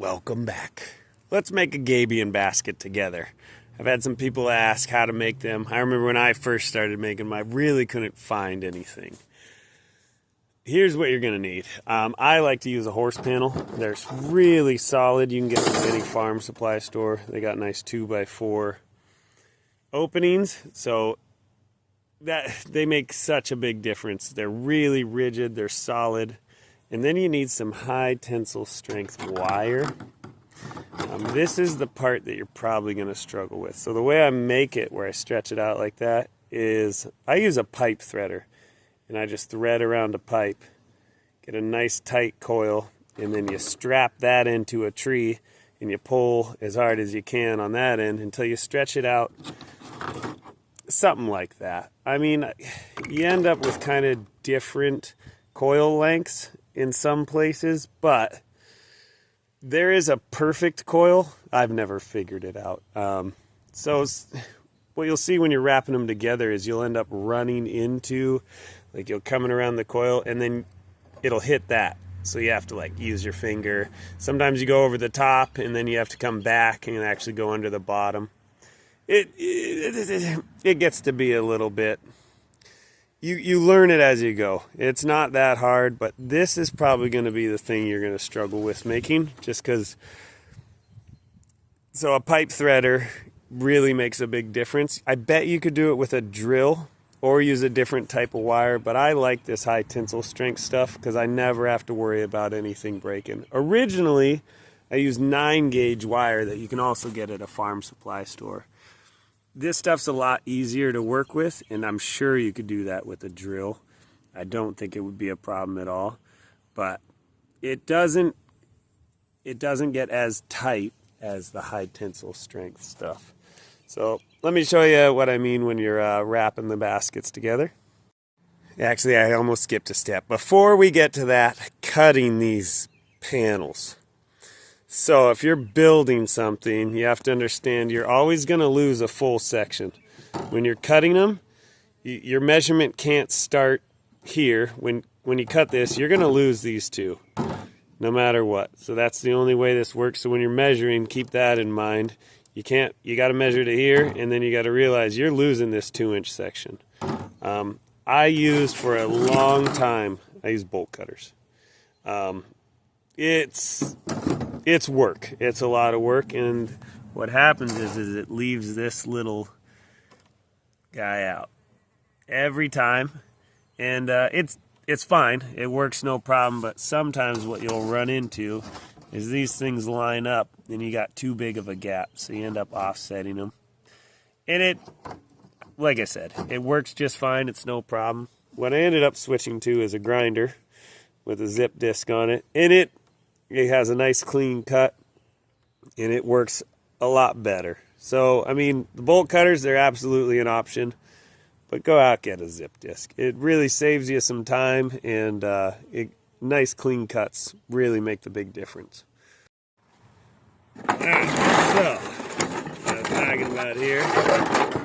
Welcome back. Let's make a gabion basket together. I've had some people ask how to make them. I remember when I first started making them, I really couldn't find anything. Here's what you're going to need. I like to use a horse panel. They're really solid. You can get them at any farm supply store. They got nice 2x4 openings, so that they make such a big difference. They're really rigid, they're solid. And then you need some high tensile strength wire. This is the part that you're probably going to struggle with. So the way I make it, where I stretch it out like that, is I use a pipe threader. And I just thread around a pipe, get a nice tight coil, and then you strap that into a tree and you pull as hard as you can on that end until you stretch it out. Something like that. I mean, you end up with kind of different coil lengths in some places, but there is a perfect coil. I've never figured it out. So what you'll see when you're wrapping them together is you'll end up running into, like, you'll coming around the coil and then it'll hit that. So you have to like use your finger. Sometimes you go over the top and then you have to come back and actually go under the bottom. It gets to be a little bit, you learn it as you go. It's not that hard, but this is probably going to be the thing you're going to struggle with making, just because. So a pipe threader really makes a big difference. I bet you could do it with a drill or use a different type of wire, but I like this high tensile strength stuff because I never have to worry about anything breaking. Originally, I used 9-gauge wire that you can also get at a farm supply store. This stuff's a lot easier to work with, and I'm sure you could do that with a drill. I don't think it would be a problem at all, but it doesn't get as tight as the high tensile strength stuff. So let me show you what I mean when you're wrapping the baskets together. Actually, I almost skipped a step. Before we get to that, cutting these panels. So if you're building something, you have to understand you're always going to lose a full section. When you're cutting them, your measurement can't start here. When you cut this, you're going to lose these two, no matter what. So that's the only way this works. So when you're measuring, keep that in mind. You got to measure to here, and then you got to realize you're losing this 2-inch section. I used for a long time, I used bolt cutters. It's work. It's a lot of work, and what happens is it leaves this little guy out every time, and it's fine. It works no problem, but sometimes what you'll run into is these things line up, and you got too big of a gap, so you end up offsetting them. And like I said, it works just fine. It's no problem. What I ended up switching to is a grinder with a zip disc on it, and it has a nice clean cut, and it works a lot better. So, I mean, the bolt cutters, they're absolutely an option, but go out and get a zip disc. It really saves you some time, and nice clean cuts really make the big difference. Alright, so what I'm talking about here,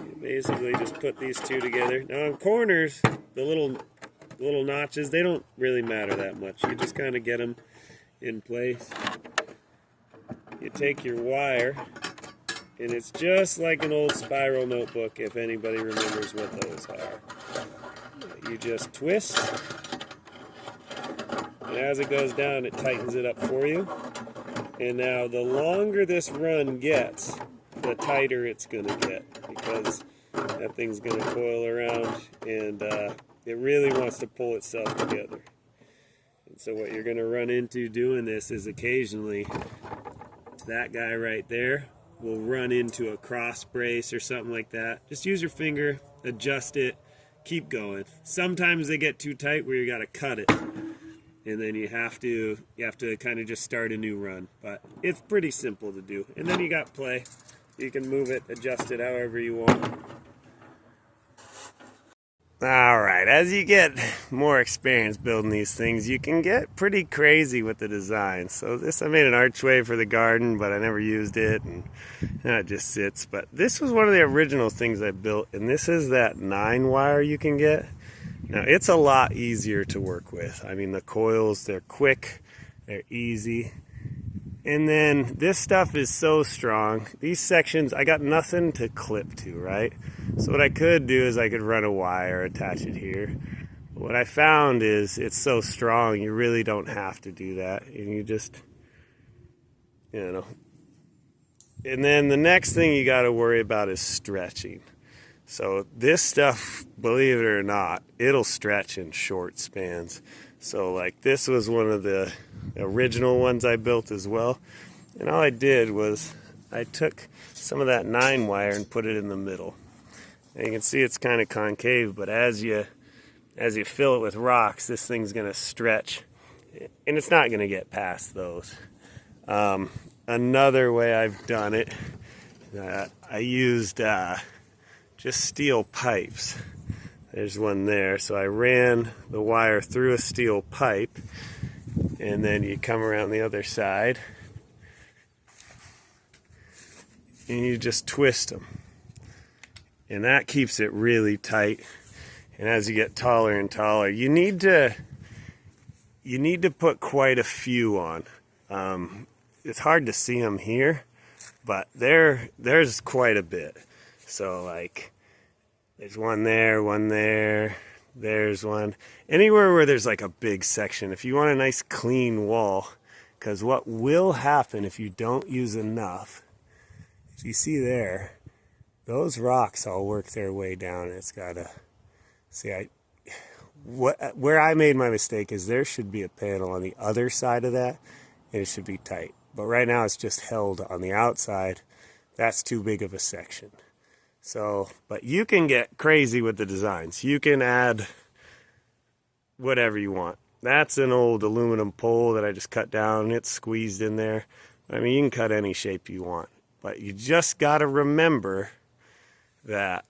you basically just put these two together. Now on corners, the little notches, they don't really matter that much. You just kind of get them in place. You take your wire, and it's just like an old spiral notebook, if anybody remembers what those are. You just twist, and as it goes down, it tightens it up for you. And now the longer this run gets, the tighter it's going to get, because that thing's going to coil around, and it really wants to pull itself together. And so what you're going to run into doing this is occasionally that guy right there will run into a cross brace or something like that. Just use your finger, adjust it, keep going. Sometimes they get too tight where you got to cut it, and then you have to kind of just start a new run. But it's pretty simple to do. And then you got play. You can move it, adjust it however you want. Alright, as you get more experience building these things, you can get pretty crazy with the design. So I made an archway for the garden, but I never used it, and now it just sits. But this was one of the original things I built, and this is that 9-wire you can get. Now, it's a lot easier to work with. I mean, the coils, they're quick, they're easy, And then this stuff is so strong. These sections, I got nothing to clip to, right? So what I could do is I could run a wire, attach it here. What I found is it's so strong, you really don't have to do that. And you just, you know. And then the next thing you got to worry about is stretching. So this stuff, believe it or not, it'll stretch in short spans. So like this was one of the original ones I built as well. And all I did was I took some of that 9 wire and put it in the middle. And you can see it's kind of concave, but as you fill it with rocks, this thing's going to stretch. And it's not going to get past those. Another way I've done it, I used just steel pipes. There's one there. So I ran the wire through a steel pipe, and then you come around the other side, and you just twist them. And that keeps it really tight. And as you get taller and taller, you need to put quite a few on. It's hard to see them here, but there's quite a bit. So like, there's one there, there's one. Anywhere where there's like a big section, if you want a nice clean wall, because what will happen if you don't use enough, if you see there, those rocks all work their way down. It's gotta, see, where I made my mistake is there should be a panel on the other side of that, and it should be tight. But right now it's just held on the outside. That's too big of a section. So, but you can get crazy with the designs. You can add whatever you want. That's an old aluminum pole that I just cut down. It's squeezed in there. I mean, you can cut any shape you want. But you just got to remember that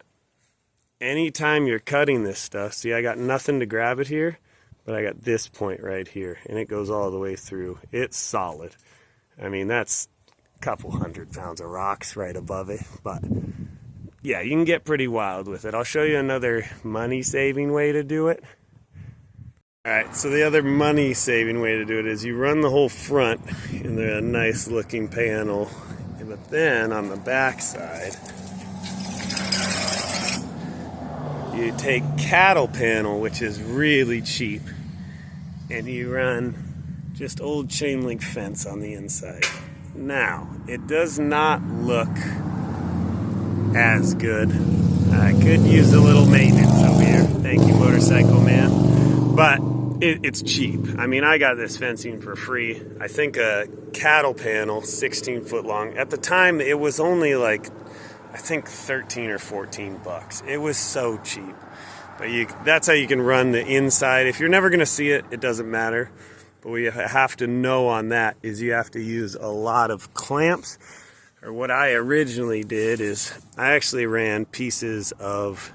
anytime you're cutting this stuff, see, I got nothing to grab it here, but I got this point right here, and it goes all the way through. It's solid. I mean, that's a couple 100 pounds of rocks right above it, but yeah, you can get pretty wild with it. I'll show you another money-saving way to do it. All right, so the other money-saving way to do it is you run the whole front in a nice-looking panel, but then on the back side, you take cattle panel, which is really cheap, and you run just old chain link fence on the inside. Now, it does not look as good. I could use a little maintenance over here. Thank you, motorcycle man. But it's cheap. I mean, I got this fencing for free. I think a cattle panel, 16 foot long. At the time, it was only like, I think 13 or 14 bucks. It was so cheap. But that's how you can run the inside. If you're never going to see it, it doesn't matter. But what you have to know on that is you have to use a lot of clamps. Or what I originally did is I actually ran pieces of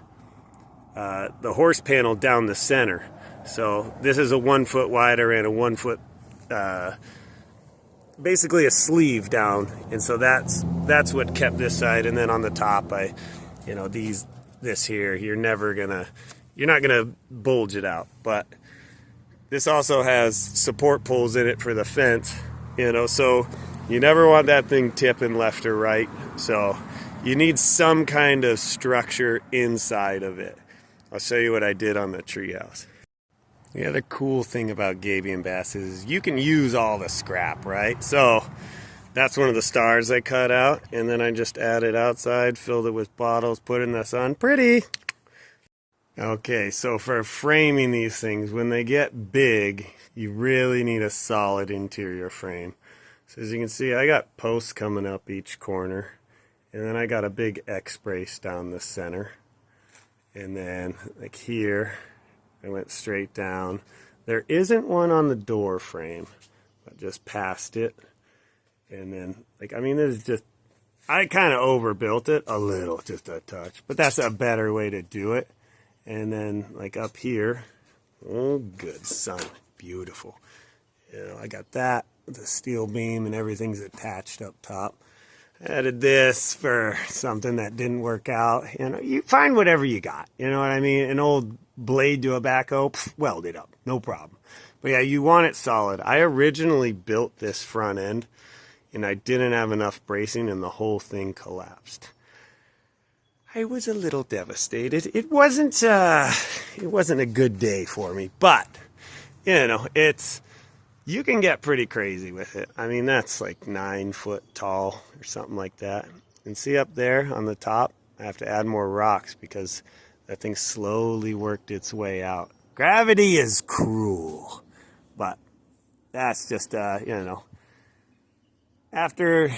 the horse panel down the center. So this is a 1 foot wide. I ran a 1 foot, basically a sleeve down, and so that's what kept this side. And then on the top, this here, you're not gonna bulge it out. But this also has support poles in it for the fence, so you never want that thing tipping left or right. So you need some kind of structure inside of it. I'll show you what I did on the treehouse. The other cool thing about gabion bass is you can use all the scrap, right? So that's one of the stars I cut out, and then I just added outside, filled it with bottles, put it in the sun. Pretty! Okay, so for framing these things, when they get big, you really need a solid interior frame. So as you can see, I got posts coming up each corner, and then I got a big X brace down the center. And then, like here, I went straight down. There isn't one on the door frame, but just past it. And then, this is just, I kind of overbuilt it a little, just a touch. But that's a better way to do it. And then, up here, oh, good sun, beautiful. I got that, the steel beam, and everything's attached up top. I added this for something that didn't work out. You find whatever you got. You know what I mean? An old blade to a backhoe, weld it up, no problem. But yeah, you want it solid. I originally built this front end and I didn't have enough bracing and the whole thing collapsed. I was a little devastated. It wasn't a good day for me, but you know, you can get pretty crazy with it. I mean, that's like 9 foot tall or something like that. And see up there on the top, I have to add more rocks because that thing slowly worked its way out. Gravity is cruel, but that's just, after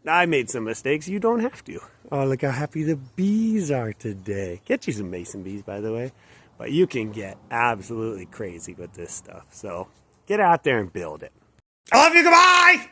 I made some mistakes, you don't have to. Oh, look how happy the bees are today. Get you some mason bees, by the way. But you can get absolutely crazy with this stuff. So get out there and build it. I love you. Goodbye.